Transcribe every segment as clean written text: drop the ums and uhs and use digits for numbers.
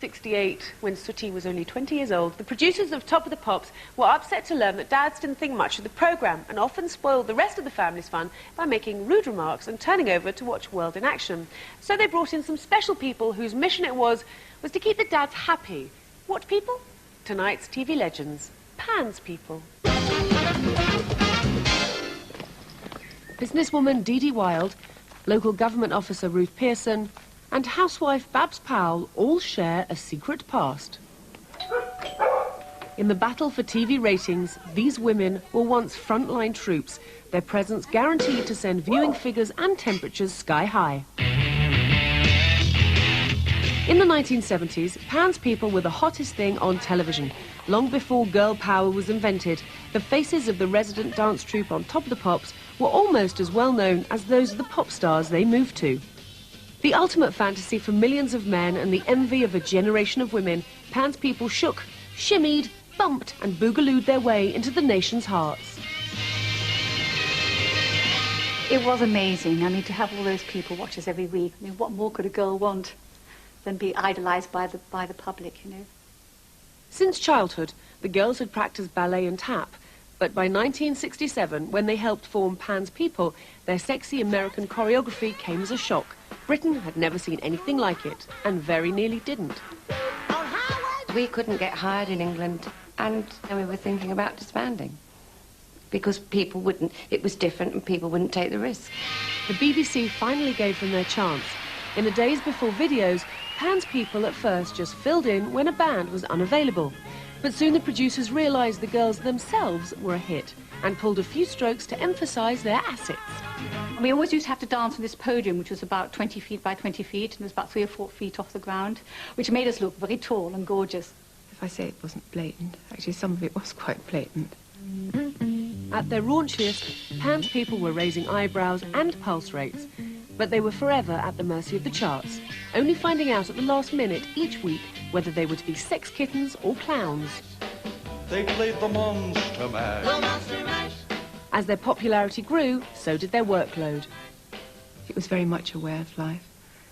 1968, when Sooty was only 20 years old, the producers of Top of the Pops were upset to learn that dads didn't think much of the programme and often spoiled the rest of the family's fun by making rude remarks and turning over to watch World in Action. So they brought in some special people whose mission it was to keep the dads happy. What people? Tonight's TV legends, Pan's people. Businesswoman Dee Dee Wild, local government officer Ruth Pearson, and housewife Babs Powell all share a secret past. In the battle for TV ratings, these women were once frontline troops, their presence guaranteed to send viewing figures and temperatures sky high. In the 1970s, Pan's people were the hottest thing on television. Long before girl power was invented, the faces of the resident dance troupe on Top of the Pops were almost as well known as those of the pop stars they moved to. The ultimate fantasy for millions of men and the envy of a generation of women, Pan's people shook, shimmied, bumped and boogalooed their way into the nation's hearts. It was amazing. I mean, to have all those people watch us every week. I mean, what more could a girl want than be idolised by the public, you know? Since childhood, the girls had practiced ballet and tap, but by 1967, when they helped form Pan's people, their sexy American choreography came as a shock. Britain had never seen anything like it, and very nearly didn't. We couldn't get hired in England, and we were thinking about disbanding, because people wouldn't, it was different and people wouldn't take the risk. The BBC finally gave them their chance. In the days before videos, Pan's people at first just filled in when a band was unavailable. But soon the producers realised the girls themselves were a hit and pulled a few strokes to emphasise their assets. We always used to have to dance on this podium, which was about 20 feet by 20 feet, and it was about 3 or 4 feet off the ground, which made us look very tall and gorgeous. If I say it wasn't blatant, actually some of it was quite blatant. At their raunchiest, Pan's people were raising eyebrows and pulse rates, but they were forever at the mercy of the charts, only finding out at the last minute each week whether they were to be sex kittens or clowns. They played the Monster Mash. The Monster Mash. As their popularity grew, so did their workload. It was very much a way of life.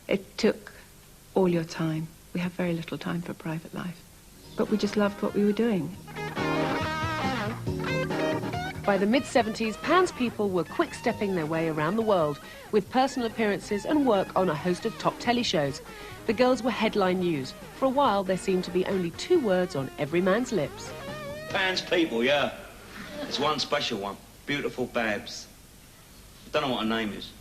It took all your time. We have very little time for private life. But we just loved what we were doing. By the mid-70s, Pan's people were quick-stepping their way around the world, with personal appearances and work on a host of top telly shows. The girls were headline news. For a while, there seemed to be only 2 words on every man's lips. Pan's people, yeah. There's one special one. Beautiful Babs. I don't know what her name is.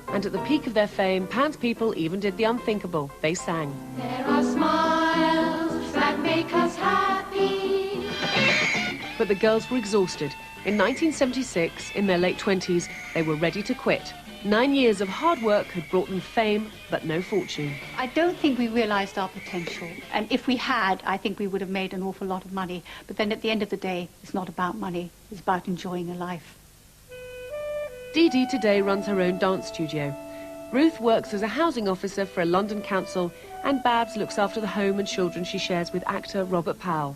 And at the peak of their fame, Pan's people even did the unthinkable. They sang. There are smiles that make us happy. But the girls were exhausted. In 1976, in their late 20s, they were ready to quit. 9 years of hard work had brought them fame, but no fortune. I don't think we realised our potential, and if we had, I think we would have made an awful lot of money. But then at the end of the day, it's not about money, it's about enjoying a life. Dee Dee today runs her own dance studio. Ruth works as a housing officer for a London council, and Babs looks after the home and children she shares with actor Robert Powell.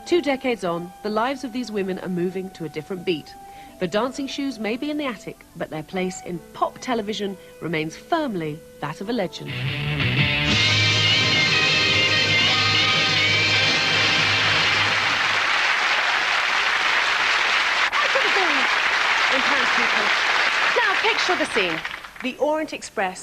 2 decades on, the lives of these women are moving to a different beat. The dancing shoes may be in the attic, but their place in pop television remains firmly that of a legend. Now picture the scene. The Orient Express